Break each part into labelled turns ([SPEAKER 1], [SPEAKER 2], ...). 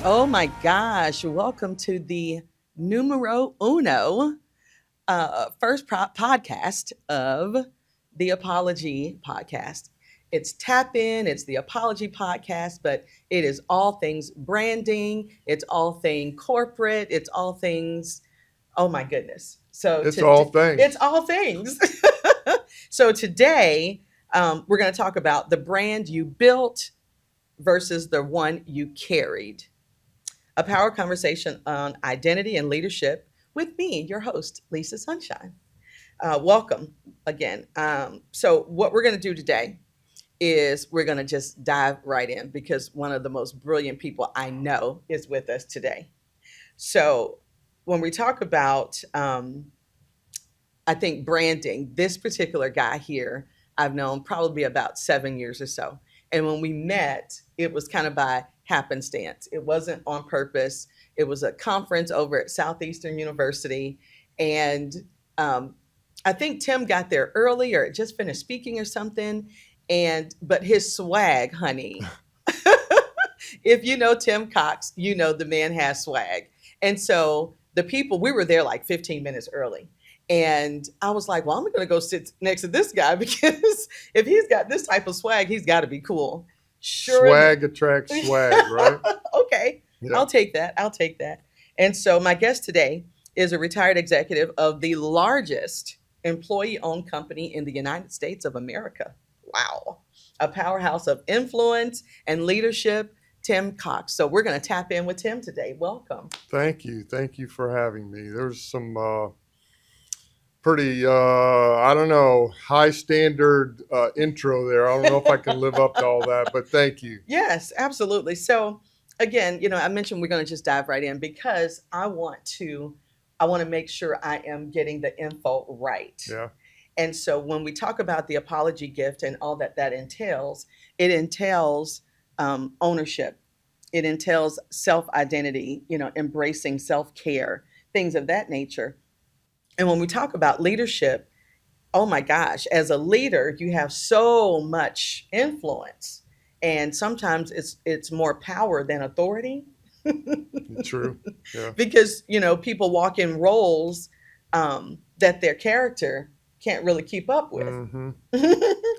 [SPEAKER 1] Oh my gosh, welcome to the numero uno podcast of the Apology Podcast. It's Tap In, it's the Apology Podcast, but it is all things branding, it's all thing corporate, it's all things, oh my goodness.
[SPEAKER 2] It's all
[SPEAKER 1] It's
[SPEAKER 2] things.
[SPEAKER 1] all things. So today, we're going to talk about the brand you built versus the one you carried, a power conversation on identity and leadership with me, your host, Lisa Sunshine. Welcome again. So, what we're going to do today is we're going to just dive right in because one of the most brilliant people I know is with us today. So, when we talk about, I think, branding, this particular guy here, I've known probably about 7 years or so. And when we met, it was kind of by happenstance. It wasn't on purpose. It was a conference over at Southeastern University. And um, I think Tim got there early or just finished speaking or something. But his swag, honey, if you know Tim Cox, you know the man has swag. And so the people, we were there like 15 minutes early. And I was like, well, I'm going to go sit next to this guy because if he's got this type of swag, he's got to be cool. Sure.
[SPEAKER 2] Swag attracts swag, right?
[SPEAKER 1] Okay.
[SPEAKER 2] Yeah.
[SPEAKER 1] I'll take that. I'll take that. And so my guest today is a retired executive of the largest employee owned company in the United States of America. Wow. A powerhouse of influence and leadership, Tim Cox. So we're going to tap in with Tim today. Welcome.
[SPEAKER 2] Thank you. Thank you for having me. There's some pretty, I don't know, high standard intro there. I don't know if I can live up to all that, but thank you.
[SPEAKER 1] Yes, absolutely. So again, I mentioned we're going to just dive right in because I want to make sure I am getting the info right.
[SPEAKER 2] Yeah.
[SPEAKER 1] And so when we talk about the apology gift and all that entails, it entails ownership. It entails self identity, embracing self care, things of that nature. And when we talk about leadership, oh my gosh, as a leader, you have so much influence. And sometimes it's more power than authority
[SPEAKER 2] True. Yeah.
[SPEAKER 1] because, people walk in roles that their character can't really keep up with.
[SPEAKER 2] Mm-hmm.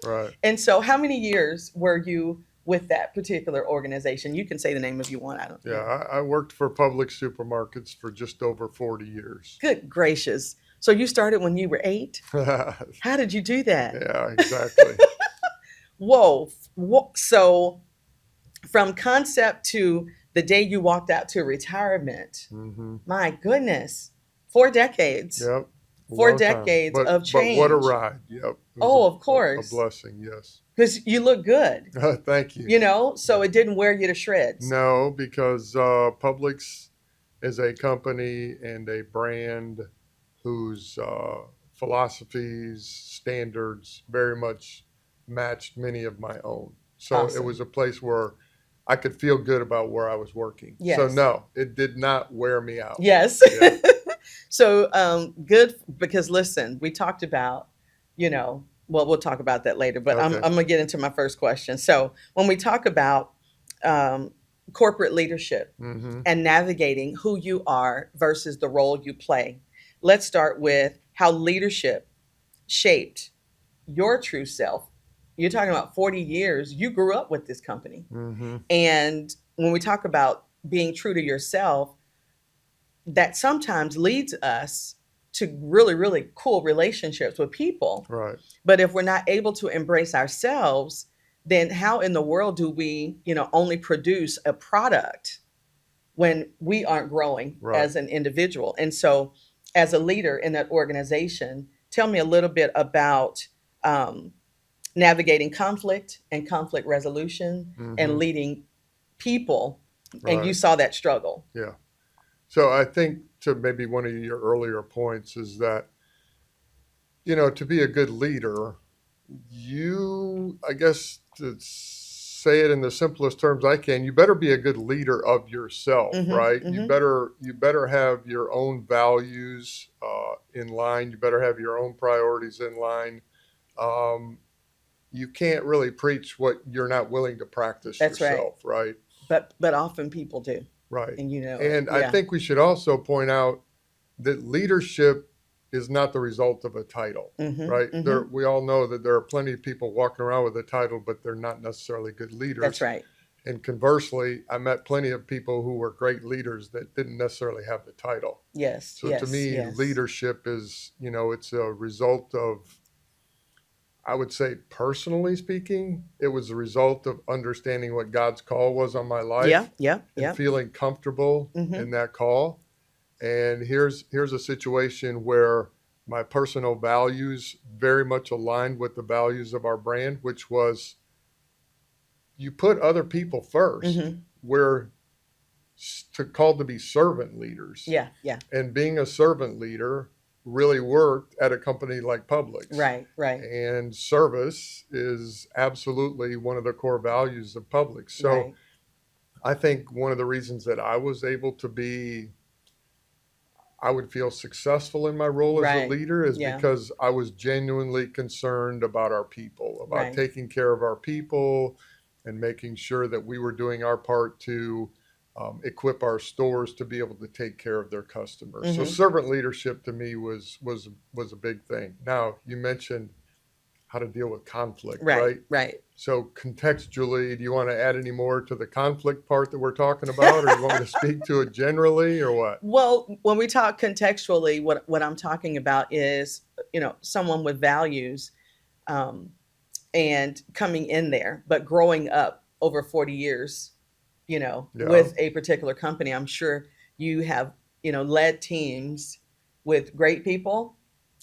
[SPEAKER 2] Right.
[SPEAKER 1] And so, how many years were you with that particular organization? You can say the name if you want. I don't.
[SPEAKER 2] Yeah. I worked for public supermarkets for just over 40 years.
[SPEAKER 1] Good gracious! So you started when you were 8.
[SPEAKER 2] Yeah,
[SPEAKER 1] How did you do that?
[SPEAKER 2] exactly.
[SPEAKER 1] Whoa! So from concept to the day you walked out to retirement,
[SPEAKER 2] Mm-hmm.
[SPEAKER 1] my goodness, 4 decades,
[SPEAKER 2] Yep. A
[SPEAKER 1] four
[SPEAKER 2] long time.
[SPEAKER 1] decades of
[SPEAKER 2] But what a
[SPEAKER 1] change.
[SPEAKER 2] ride. Yep. It was
[SPEAKER 1] Oh, of
[SPEAKER 2] a
[SPEAKER 1] course,
[SPEAKER 2] blessing. Yes.
[SPEAKER 1] because you look good.
[SPEAKER 2] Thank you.
[SPEAKER 1] So it didn't wear you to shreds.
[SPEAKER 2] No, because Publix is a company and a brand whose philosophies, standards very much matched many of my own. So it
[SPEAKER 1] Awesome.
[SPEAKER 2] was a place where I could feel good about where I was working. So
[SPEAKER 1] Yes.
[SPEAKER 2] no, it did not wear me out.
[SPEAKER 1] Yes.
[SPEAKER 2] Yeah.
[SPEAKER 1] So good because listen, we talked about, well, we'll talk about that later, but I'm
[SPEAKER 2] Okay.
[SPEAKER 1] I'm gonna get into my first question. So when we talk about um, corporate leadership
[SPEAKER 2] Mm-hmm.
[SPEAKER 1] and navigating who you are versus the role you play, let's start with how leadership shaped your true self. You're talking about 40 years. You grew up with this company.
[SPEAKER 2] Mm-hmm.
[SPEAKER 1] And when we talk about being true to yourself, that sometimes leads us to really, really cool relationships with people.
[SPEAKER 2] Right.
[SPEAKER 1] But if we're not able to embrace ourselves, then how in the world do we, only produce a product when we aren't growing
[SPEAKER 2] Right.
[SPEAKER 1] as an individual? And so, as a leader in that organization, tell me a little bit about um, navigating conflict and conflict resolution and
[SPEAKER 2] Mm-hmm.
[SPEAKER 1] leading people. And you
[SPEAKER 2] Right.
[SPEAKER 1] saw that struggle.
[SPEAKER 2] Yeah. So I think to maybe one of your earlier points is that, to be a good leader, I guess to say it in the simplest terms I can, you better be a good leader of yourself,
[SPEAKER 1] Hmm.
[SPEAKER 2] right? You
[SPEAKER 1] Hmm.
[SPEAKER 2] better have your own values in line. You better have your own priorities in line. Um, you can't really preach what you're not willing to practice
[SPEAKER 1] That's right.
[SPEAKER 2] yourself, right?
[SPEAKER 1] But often people do.
[SPEAKER 2] Right.
[SPEAKER 1] and you know it.
[SPEAKER 2] And I
[SPEAKER 1] Yeah.
[SPEAKER 2] think we should also point out that leadership is not the result of a title,
[SPEAKER 1] Mm-hmm.
[SPEAKER 2] right?
[SPEAKER 1] Mm-hmm.
[SPEAKER 2] We all know that there are plenty of people walking around with a title, but they're not necessarily good
[SPEAKER 1] That's
[SPEAKER 2] leaders.
[SPEAKER 1] right.
[SPEAKER 2] And conversely, I met plenty of people who were great leaders that didn't necessarily have the title.
[SPEAKER 1] Yes.
[SPEAKER 2] So to
[SPEAKER 1] Yes.
[SPEAKER 2] me,
[SPEAKER 1] Yes.
[SPEAKER 2] leadership is, it's a result of, I would say, personally speaking, it was a result of understanding what God's call was on my
[SPEAKER 1] Yeah.
[SPEAKER 2] life
[SPEAKER 1] Yeah.
[SPEAKER 2] and
[SPEAKER 1] Yeah.
[SPEAKER 2] feeling comfortable
[SPEAKER 1] Mm-hmm.
[SPEAKER 2] in that call. And here's a situation where my personal values very much aligned with the values of our brand, which was you put other people first.
[SPEAKER 1] Mm-hmm.
[SPEAKER 2] We're called to be servant leaders.
[SPEAKER 1] Yeah. Yeah.
[SPEAKER 2] And being a servant leader really worked at a company like Publix.
[SPEAKER 1] Right. Right.
[SPEAKER 2] And service is absolutely one of the core values of Publix. So
[SPEAKER 1] Right.
[SPEAKER 2] I think one of the reasons that I was able to be, I would feel successful in my role as a
[SPEAKER 1] Right.
[SPEAKER 2] leader is
[SPEAKER 1] Yeah.
[SPEAKER 2] because I was genuinely concerned about our people, about
[SPEAKER 1] Right.
[SPEAKER 2] taking care of our people and making sure that we were doing our part to equip our stores to be able to take care of their customers. So
[SPEAKER 1] Mm-hmm.
[SPEAKER 2] servant leadership to me was a big thing. Now, you mentioned how to deal with conflict,
[SPEAKER 1] Right.
[SPEAKER 2] right?
[SPEAKER 1] Right.
[SPEAKER 2] So contextually, do you want to add any more to the conflict part that we're talking about, or you want me to speak to it generally, or what?
[SPEAKER 1] Well, when we talk contextually, what I'm talking about is, someone with values, um, and coming in there, but growing up over 40 years,
[SPEAKER 2] Yeah.
[SPEAKER 1] with a particular company. I'm sure you have, led teams with great people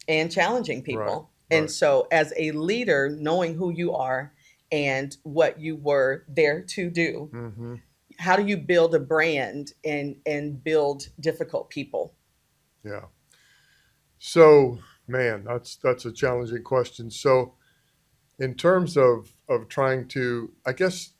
[SPEAKER 1] and challenging
[SPEAKER 2] Right.
[SPEAKER 1] people. And
[SPEAKER 2] Right.
[SPEAKER 1] so, as a leader, knowing who you are and what you were there to do,
[SPEAKER 2] Mm-hmm.
[SPEAKER 1] how do you build a brand and build difficult people?
[SPEAKER 2] Yeah. So, man, that's a challenging question. So, in terms of trying to, I guess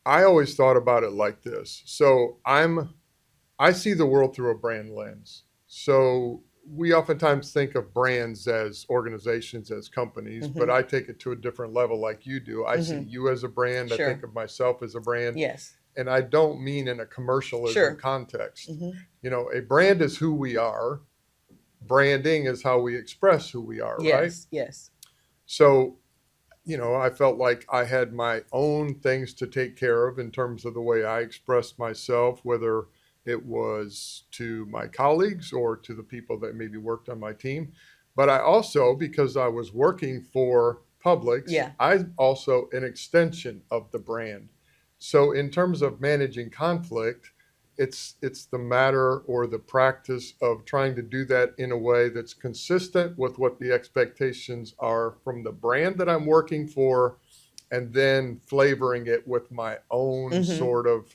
[SPEAKER 2] I always thought about it like this. So, I see the world through a brand lens. So, we oftentimes think of brands as organizations, as companies, but
[SPEAKER 1] Hmm.
[SPEAKER 2] I take it to a different level like you do. I see
[SPEAKER 1] Hmm.
[SPEAKER 2] you as a brand. I think
[SPEAKER 1] Sure.
[SPEAKER 2] of myself as a brand.
[SPEAKER 1] Yes.
[SPEAKER 2] And I don't mean in a commercialism
[SPEAKER 1] Sure.
[SPEAKER 2] context.
[SPEAKER 1] Hmm.
[SPEAKER 2] A brand is who we are. Branding is how we express who we are, right?
[SPEAKER 1] Yes. Yes.
[SPEAKER 2] So, I felt like I had my own things to take care of in terms of the way I expressed myself, whether it was to my colleagues or to the people that maybe worked on my team. But I also, because I was working for Publix,
[SPEAKER 1] Yeah.
[SPEAKER 2] I'm also an extension of the brand. So in terms of managing conflict, it's the matter or the practice of trying to do that in a way that's consistent with what the expectations are from the brand that I'm working for, and then flavoring it with my own
[SPEAKER 1] Hmm.
[SPEAKER 2] sort of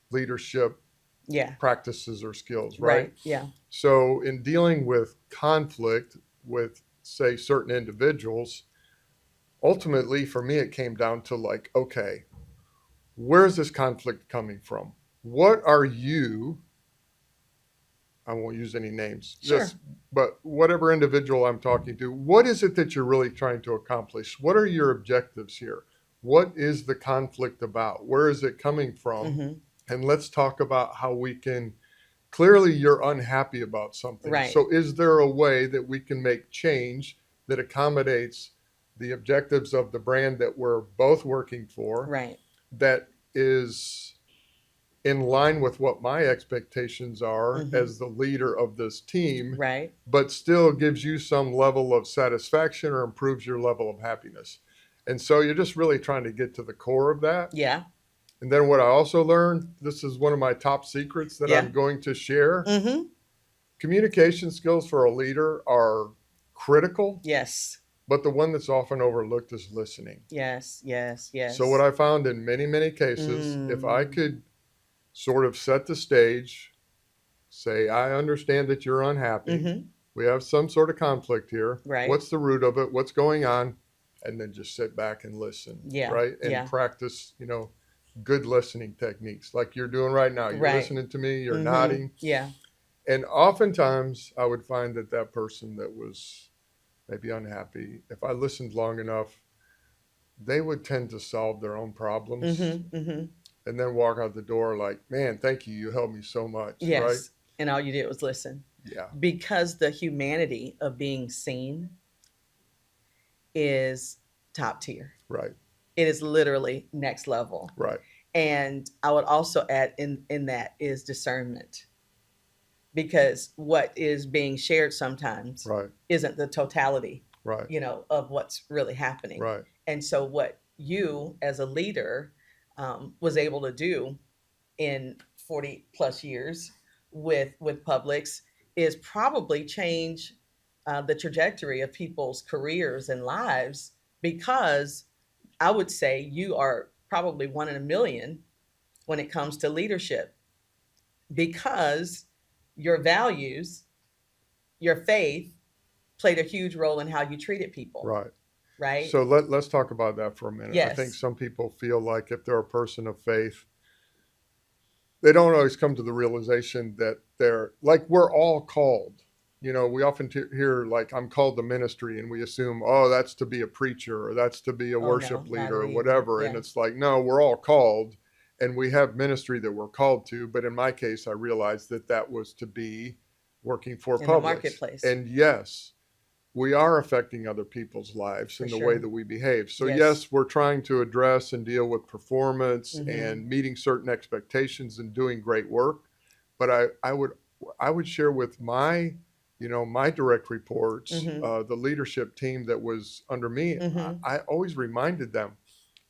[SPEAKER 2] leadership
[SPEAKER 1] Yeah.
[SPEAKER 2] practices or skills, right?
[SPEAKER 1] Right. Yeah.
[SPEAKER 2] So in dealing with conflict with, say, certain individuals, ultimately for me it came down to like, okay, where's this conflict coming from? What are you, I won't use any names,
[SPEAKER 1] Sure.
[SPEAKER 2] but whatever individual I'm talking to, what is it that you're really trying to accomplish? What are your objectives here? What is the conflict about? Where is it coming from?
[SPEAKER 1] Hmm.
[SPEAKER 2] And let's talk about how we can, clearly you're unhappy about something.
[SPEAKER 1] Right.
[SPEAKER 2] So is there a way that we can make change that accommodates the objectives of the brand that we're both working for,
[SPEAKER 1] Right.
[SPEAKER 2] that is in line with what my expectations are
[SPEAKER 1] Mhm.
[SPEAKER 2] as the leader of this team,
[SPEAKER 1] Right.
[SPEAKER 2] but still gives you some level of satisfaction or improves your level of happiness? And so you're just really trying to get to the core of that.
[SPEAKER 1] Yeah.
[SPEAKER 2] And then what I also learned, this is one of my top secrets that
[SPEAKER 1] Yeah.
[SPEAKER 2] I'm going to share.
[SPEAKER 1] Hmm.
[SPEAKER 2] Communication skills for a leader are critical,
[SPEAKER 1] Yes.
[SPEAKER 2] but the one that's often overlooked is listening.
[SPEAKER 1] Yes. Yes. Yes.
[SPEAKER 2] So what I found in many, many cases, if I could sort of set the stage, say, I understand that you're unhappy.
[SPEAKER 1] Hmm.
[SPEAKER 2] We have some sort of conflict here.
[SPEAKER 1] Right.
[SPEAKER 2] What's the root of it? What's going on? And then just sit back and listen.
[SPEAKER 1] Yeah.
[SPEAKER 2] Right. And
[SPEAKER 1] Yeah.
[SPEAKER 2] practice, good listening techniques like you're doing right now. You're
[SPEAKER 1] Right.
[SPEAKER 2] listening to me, you're
[SPEAKER 1] Mhm.
[SPEAKER 2] nodding.
[SPEAKER 1] Yeah.
[SPEAKER 2] And oftentimes I would find that person that was maybe unhappy, if I listened long enough, they would tend to solve their own problems
[SPEAKER 1] Mm-hmm. Mm-hmm.
[SPEAKER 2] and then walk out the door like, man, thank you. You helped me so much. Right.
[SPEAKER 1] Yes. And all you did was listen.
[SPEAKER 2] Yeah.
[SPEAKER 1] Because the humanity of being seen is top tier.
[SPEAKER 2] Right.
[SPEAKER 1] It is literally next level.
[SPEAKER 2] Right.
[SPEAKER 1] And I would also add in that is discernment, because what is being shared sometimes
[SPEAKER 2] Right.
[SPEAKER 1] isn't the totality,
[SPEAKER 2] Right.
[SPEAKER 1] of what's really happening.
[SPEAKER 2] Right.
[SPEAKER 1] And so what you as a leader was able to do in 40 plus years with Publix is probably change the trajectory of people's careers and lives, because I would say you are probably one in a million when it comes to leadership, because your values, your faith played a huge role in how you treated people,
[SPEAKER 2] Right.
[SPEAKER 1] right?
[SPEAKER 2] So let's talk about that for a minute. I think
[SPEAKER 1] Yes.
[SPEAKER 2] some people feel like if they're a person of faith, they don't always come to the realization that they're like, we're all called. We often hear like, I'm called to ministry, and we assume, oh, that's to be a preacher or that's to be a
[SPEAKER 1] Oh no,
[SPEAKER 2] worship
[SPEAKER 1] not a
[SPEAKER 2] leader or
[SPEAKER 1] leader.
[SPEAKER 2] whatever. And
[SPEAKER 1] Yeah.
[SPEAKER 2] it's like, no, we're all called and we have ministry that we're called to. But in my case, I realized that that was to be working for
[SPEAKER 1] In the
[SPEAKER 2] Publix.
[SPEAKER 1] marketplace.
[SPEAKER 2] And yes, we are affecting other people's lives
[SPEAKER 1] For
[SPEAKER 2] in the way
[SPEAKER 1] sure.
[SPEAKER 2] that we behave. So
[SPEAKER 1] Yes.
[SPEAKER 2] yes, we're trying to address and deal with performance
[SPEAKER 1] Mm-hmm.
[SPEAKER 2] and meeting certain expectations and doing great work. But I would share with my direct reports,
[SPEAKER 1] Mm-hmm.
[SPEAKER 2] the leadership team that was under me.
[SPEAKER 1] Mm-hmm.
[SPEAKER 2] I always reminded them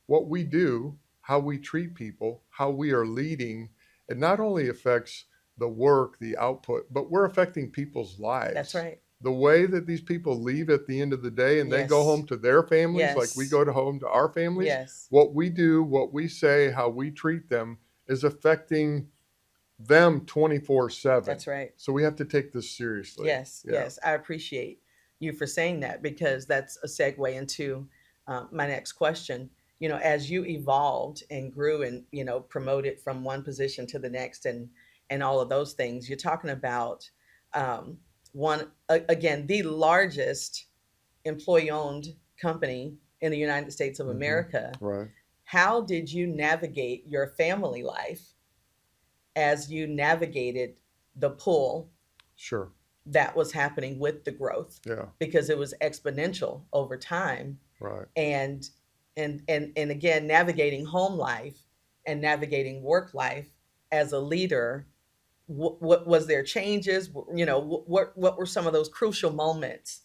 [SPEAKER 2] what we do, how we treat people, how we are leading. It not only affects the work, the output, but we're affecting people's lives.
[SPEAKER 1] That's right.
[SPEAKER 2] The way that these people leave at the end of the day and they go
[SPEAKER 1] Yes.
[SPEAKER 2] home to their families, like we
[SPEAKER 1] Yes.
[SPEAKER 2] go to home to our families,
[SPEAKER 1] Yes.
[SPEAKER 2] what we do, what we say, how we treat them is affecting them 24/7.
[SPEAKER 1] That's right.
[SPEAKER 2] So we have to take this seriously.
[SPEAKER 1] Yes.
[SPEAKER 2] Yeah.
[SPEAKER 1] Yes. I appreciate you for saying that, because that's a segue into my next question. As you evolved and grew and promoted from one position to the next, and all of those things, you're talking about um, again, the largest employee-owned company in the United States of
[SPEAKER 2] Mhm.
[SPEAKER 1] America.
[SPEAKER 2] Right.
[SPEAKER 1] How did you navigate your family life as you navigated the pull
[SPEAKER 2] Sure.
[SPEAKER 1] that was happening with the growth,
[SPEAKER 2] Yeah.
[SPEAKER 1] because it was exponential over time,
[SPEAKER 2] Right.
[SPEAKER 1] and again, navigating home life and navigating work life as a leader? What was there changes? What were some of those crucial moments,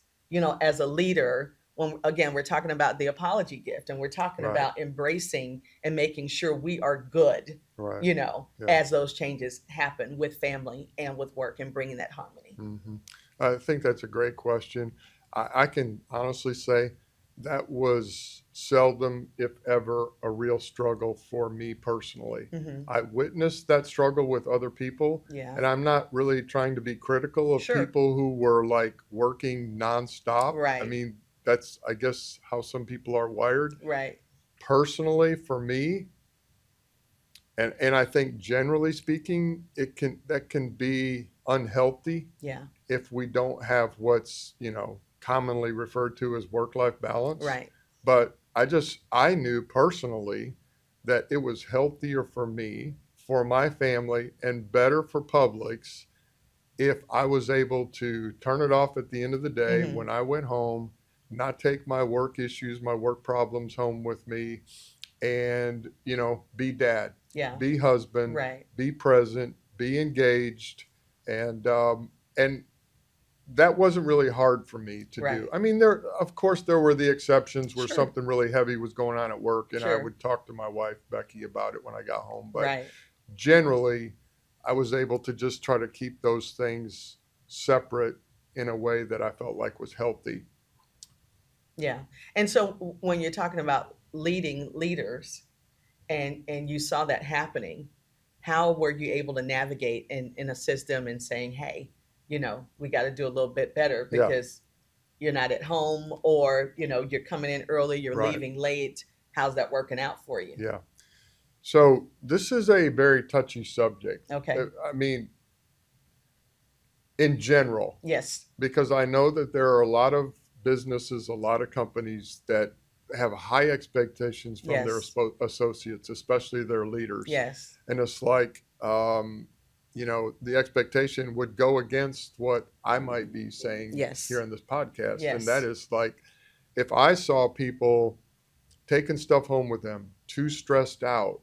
[SPEAKER 1] as a leader, when again we're talking about the apology gift, and we're talking
[SPEAKER 2] Right.
[SPEAKER 1] about embracing and making sure we are good,
[SPEAKER 2] Right. Yeah.
[SPEAKER 1] as those changes happen with family and with work, and bringing that harmony.
[SPEAKER 2] Hmm. I think that's a great question. I can honestly say that was seldom, if ever, a real struggle for me personally.
[SPEAKER 1] Hmm.
[SPEAKER 2] I witnessed that struggle with other people,
[SPEAKER 1] Yeah.
[SPEAKER 2] and I'm not really trying to be critical of
[SPEAKER 1] Sure.
[SPEAKER 2] people who were like working nonstop. I
[SPEAKER 1] Right.
[SPEAKER 2] mean, that's, I guess, how some people are wired.
[SPEAKER 1] Right.
[SPEAKER 2] Personally, for me, and I think generally speaking, that can be unhealthy
[SPEAKER 1] Yeah.
[SPEAKER 2] if we don't have what's commonly referred to as work-life balance.
[SPEAKER 1] Right.
[SPEAKER 2] But I knew personally that it was healthier for me, for my family, and better for Publix if I was able to turn it off at the end of the day
[SPEAKER 1] Hmm.
[SPEAKER 2] when I went home, not take my work issues, my work problems home with me, and be dad,
[SPEAKER 1] Yeah.
[SPEAKER 2] be husband,
[SPEAKER 1] Right.
[SPEAKER 2] be present, be engaged, and that wasn't really hard for me to do.
[SPEAKER 1] Right.
[SPEAKER 2] I mean, of course there were the exceptions where
[SPEAKER 1] Sure.
[SPEAKER 2] something really heavy was going on at work, and I
[SPEAKER 1] Sure.
[SPEAKER 2] would talk to my wife Becky about it when I got home. But
[SPEAKER 1] Right.
[SPEAKER 2] generally, I was able to just try to keep those things separate in a way that I felt like was healthy.
[SPEAKER 1] Yeah. And so when you're talking about leading leaders, and you saw that happening, how were you able to navigate in a system and saying, hey, we got to do a little bit better,
[SPEAKER 2] Yeah.
[SPEAKER 1] because you're not at home, or you're coming in early, you're
[SPEAKER 2] Right.
[SPEAKER 1] leaving late. How's that working out for you?
[SPEAKER 2] Yeah. So this is a very touchy subject.
[SPEAKER 1] Okay.
[SPEAKER 2] I mean, in general,
[SPEAKER 1] Yes.
[SPEAKER 2] because I know that there are a lot of businesses, a lot of companies that have high expectations from their
[SPEAKER 1] Yes.
[SPEAKER 2] associates, especially their leaders.
[SPEAKER 1] Yes.
[SPEAKER 2] And it's like, the expectation would go against what I might be saying
[SPEAKER 1] Yes.
[SPEAKER 2] here in this podcast. And
[SPEAKER 1] Yes.
[SPEAKER 2] that is like, if I saw people taking stuff home with them, too stressed out,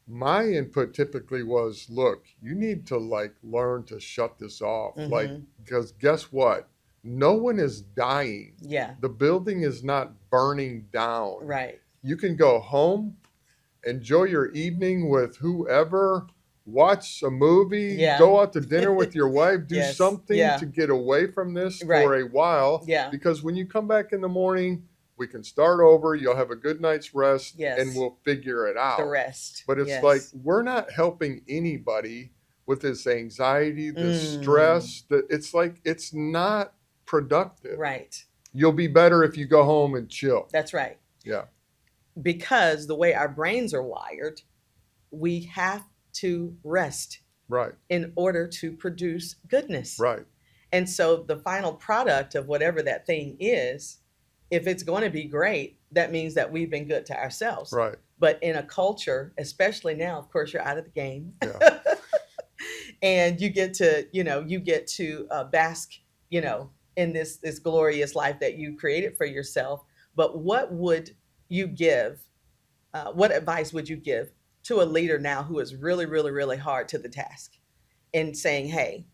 [SPEAKER 2] my input typically was, look, you need to like learn to shut this off. Like,
[SPEAKER 1] Mhm.
[SPEAKER 2] because guess what? No one is dying.
[SPEAKER 1] Yeah.
[SPEAKER 2] The building is not burning down.
[SPEAKER 1] Right.
[SPEAKER 2] You can go home, enjoy your evening with whoever, watch a movie,
[SPEAKER 1] Yeah.
[SPEAKER 2] go out to dinner with your wife, do
[SPEAKER 1] Yes.
[SPEAKER 2] something
[SPEAKER 1] Yeah.
[SPEAKER 2] to get away from this
[SPEAKER 1] Right.
[SPEAKER 2] for a while.
[SPEAKER 1] Yeah.
[SPEAKER 2] Because when you come back in the morning, we can start over, you'll have a good night's rest,
[SPEAKER 1] Yes.
[SPEAKER 2] and we'll figure it out.
[SPEAKER 1] The rest.
[SPEAKER 2] But it's
[SPEAKER 1] Yes.
[SPEAKER 2] like, we're not helping anybody with this anxiety, this
[SPEAKER 1] Mm.
[SPEAKER 2] stress. That it's like, it's not productive.
[SPEAKER 1] Right.
[SPEAKER 2] You'll be better if you go home and chill.
[SPEAKER 1] That's right.
[SPEAKER 2] Yeah.
[SPEAKER 1] Because the way our brains are wired, we have to rest
[SPEAKER 2] Right.
[SPEAKER 1] in order to produce goodness.
[SPEAKER 2] Right.
[SPEAKER 1] And so the final product of whatever that thing is, if it's going to be great, that means that we've been good to ourselves.
[SPEAKER 2] Right.
[SPEAKER 1] But in a culture, especially now, of course, you're out of the game.
[SPEAKER 2] Yeah.
[SPEAKER 1] And you get to bask, in this glorious life that you created for yourself. But what would you give? What advice would you give to a leader now who is really, really, really hard to the task, in saying, hey,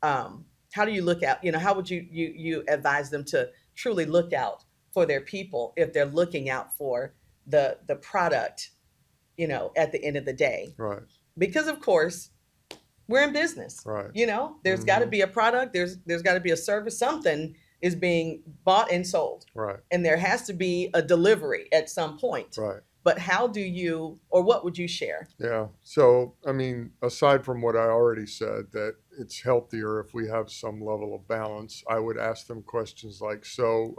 [SPEAKER 1] how do you look out? How would you advise them to truly look out for their people if they're looking out for the product, at the end of the day?
[SPEAKER 2] Right.
[SPEAKER 1] Because of course, we're in business.
[SPEAKER 2] Right.
[SPEAKER 1] There's got to
[SPEAKER 2] Mhm.
[SPEAKER 1] be a product. There's got to be a service. Something is being bought and sold,
[SPEAKER 2] Right.
[SPEAKER 1] and there has to be a delivery at some point.
[SPEAKER 2] Right.
[SPEAKER 1] But how do you, or what would you share?
[SPEAKER 2] Yeah. So, I mean, aside from what I already said, that it's healthier if we have some level of balance, I would ask them questions like, so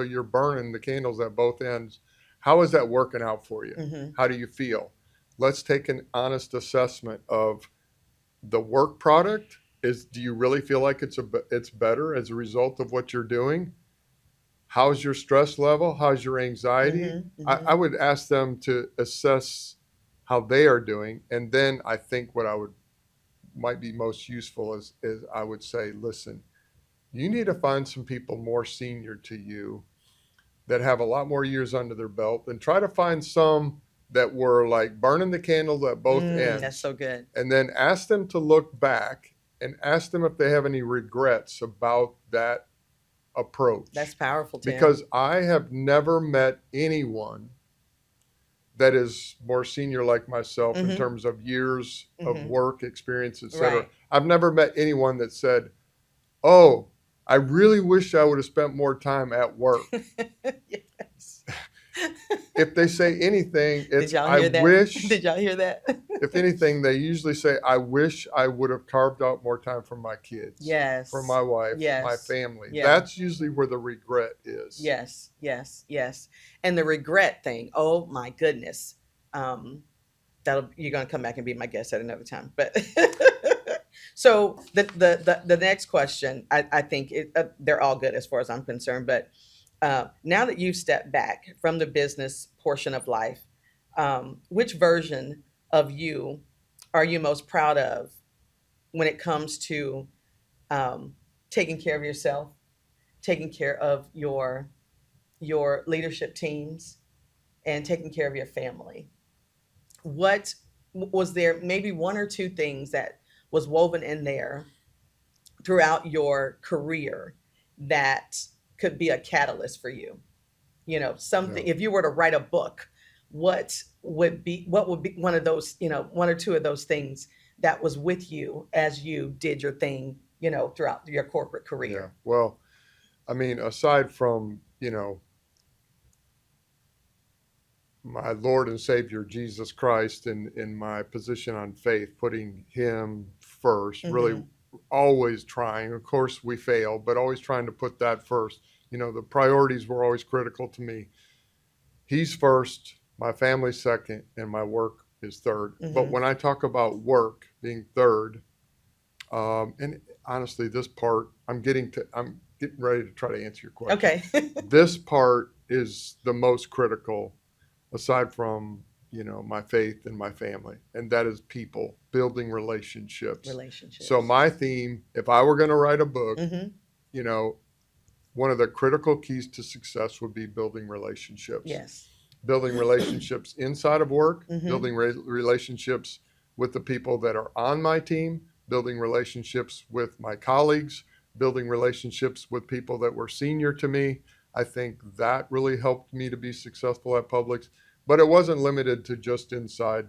[SPEAKER 2] you're burning the candles at both ends. How is that working out for you?
[SPEAKER 1] Mhm.
[SPEAKER 2] How do you feel? Let's take an honest assessment of the work product. Do you really feel like it's better as a result of what you're doing? How's your stress level? How's your anxiety?
[SPEAKER 1] Mhm,
[SPEAKER 2] I would ask them to assess how they are doing. And then I think what might be most useful is I would say, listen, you need to find some people more senior to you that have a lot more years under their belt, and try to find some that were like burning the candle at both ends.
[SPEAKER 1] That's so good.
[SPEAKER 2] And then ask them to look back and ask them if they have any regrets about that approach.
[SPEAKER 1] That's powerful, Tim.
[SPEAKER 2] Because I have never met anyone that is more senior like myself in
[SPEAKER 1] Mhm.
[SPEAKER 2] terms of years of
[SPEAKER 1] Mhm.
[SPEAKER 2] work experience, etc.
[SPEAKER 1] Right.
[SPEAKER 2] I've never met anyone that said, "Oh, I really wish I would have spent more time at work."
[SPEAKER 1] Yes.
[SPEAKER 2] If they say anything,
[SPEAKER 1] Did
[SPEAKER 2] it's
[SPEAKER 1] y'all
[SPEAKER 2] I
[SPEAKER 1] hear that?
[SPEAKER 2] wish.
[SPEAKER 1] Did y'all hear that?
[SPEAKER 2] If anything, they usually say, "I wish I would have carved out more time for my kids,
[SPEAKER 1] Yes.
[SPEAKER 2] for my wife, my
[SPEAKER 1] Yes.
[SPEAKER 2] family."
[SPEAKER 1] Yeah.
[SPEAKER 2] That's usually where the regret is.
[SPEAKER 1] Yes, yes, yes. And the regret thing, oh my goodness. You're gonna come back and be my guest at another time. But so the next question, I think they're all good as far as I'm concerned. But now that you've stepped back from the business portion of life, which version of you are you most proud of when it comes to taking care of yourself, taking care of your leadership teams, and taking care of your family? What was there, maybe one or two things that was woven in there throughout your career that could be a catalyst for you? Something,
[SPEAKER 2] Yeah.
[SPEAKER 1] if you were to write a book, what would be one of those, one or two of those things that was with you as you did your thing, throughout your corporate
[SPEAKER 2] Yeah.
[SPEAKER 1] career?
[SPEAKER 2] Well, I mean, aside from, my Lord and Savior, Jesus Christ, in my position on faith, putting him first, really
[SPEAKER 1] Mhm.
[SPEAKER 2] always trying. Of course, we fail, but always trying to put that first. The priorities were always critical to me. He's first, my family second, and my work is third. But
[SPEAKER 1] Mhm.
[SPEAKER 2] when I talk about work being third, and honestly, this part, I'm getting ready to try to answer your question.
[SPEAKER 1] Okay.
[SPEAKER 2] This part is the most critical, aside from, my faith and my family, and that is people, building relationships. So
[SPEAKER 1] Relationships.
[SPEAKER 2] my theme, if I were going to write a book,
[SPEAKER 1] Mm-hmm.
[SPEAKER 2] you know, one of the critical keys to success would be building relationships.
[SPEAKER 1] Yes.
[SPEAKER 2] Building relationships inside of work,
[SPEAKER 1] Mm-hmm.
[SPEAKER 2] building relationships with the people that are on my team, building relationships with my colleagues, building relationships with people that were senior to me. I think that really helped me to be successful at Publix, but it wasn't limited to just inside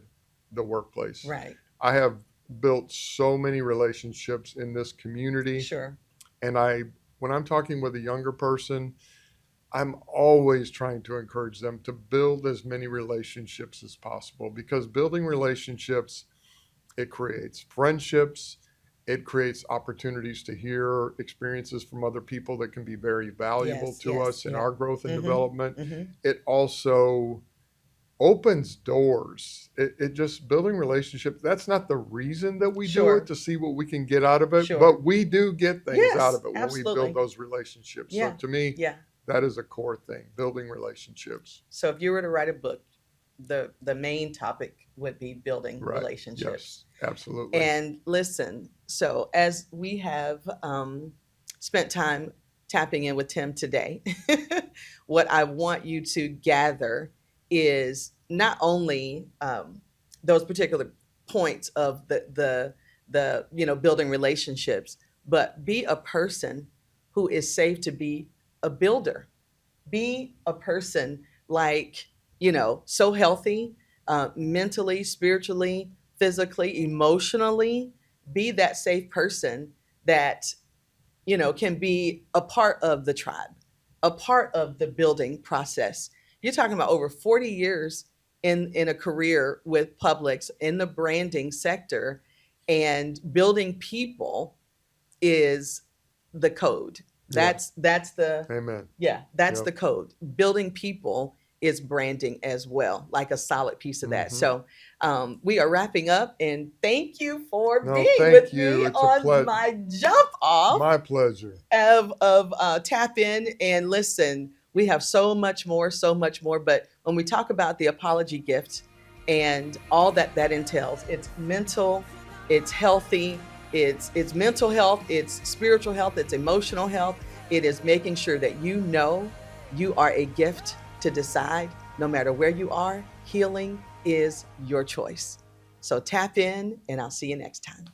[SPEAKER 2] the workplace.
[SPEAKER 1] Right.
[SPEAKER 2] I have built so many relationships in this community,
[SPEAKER 1] Sure.
[SPEAKER 2] and when I'm talking with a younger person, I'm always trying to encourage them to build as many relationships as possible, because building relationships, it creates friendships, it creates opportunities to hear experiences from other people that can be very valuable
[SPEAKER 1] Yes.
[SPEAKER 2] to
[SPEAKER 1] Yes.
[SPEAKER 2] us in
[SPEAKER 1] Yeah.
[SPEAKER 2] our growth and
[SPEAKER 1] Mm-hmm.
[SPEAKER 2] development.
[SPEAKER 1] Mm-hmm.
[SPEAKER 2] It also opens doors. It just, building relationships, that's not the reason that we do it,
[SPEAKER 1] Sure.
[SPEAKER 2] to see what we can get out of it,
[SPEAKER 1] Sure.
[SPEAKER 2] but we do get things out
[SPEAKER 1] Yes.
[SPEAKER 2] of it when we build
[SPEAKER 1] Absolutely.
[SPEAKER 2] those relationships. So
[SPEAKER 1] Yeah.
[SPEAKER 2] to me,
[SPEAKER 1] Yeah.
[SPEAKER 2] that is a core thing, building relationships.
[SPEAKER 1] So if you were to write a book, the main topic would be building
[SPEAKER 2] Right.
[SPEAKER 1] relationships.
[SPEAKER 2] Yes, absolutely.
[SPEAKER 1] And listen, so as we have spent time tapping in with Tim today, what I want you to gather is not only those particular points of the building relationships, but be a person who is safe to be a builder. Be a person like, so healthy, mentally, spiritually, physically, emotionally. Be that safe person that, can be a part of the tribe, a part of the building process. You're talking about over 40 years in a career with Publix in the branding sector, and building people is the code.
[SPEAKER 2] Yeah.
[SPEAKER 1] That's the
[SPEAKER 2] Amen.
[SPEAKER 1] yeah, that's
[SPEAKER 2] Yep.
[SPEAKER 1] the code. Building people is branding as well, like a solid piece of that.
[SPEAKER 2] Mhm.
[SPEAKER 1] So we are wrapping up, and thank you for
[SPEAKER 2] No,
[SPEAKER 1] being
[SPEAKER 2] thank
[SPEAKER 1] with
[SPEAKER 2] you.
[SPEAKER 1] me
[SPEAKER 2] It's a
[SPEAKER 1] on my jump off
[SPEAKER 2] my pleasure.
[SPEAKER 1] of tap in and listen. We have so much more, so much more. But when we talk about the apology gift and all that that entails, it's mental, it's healthy, it's mental health, it's spiritual health, it's emotional health. It is making sure that you are a gift to decide. No matter where you are, healing is your choice. So tap in, and I'll see you next time.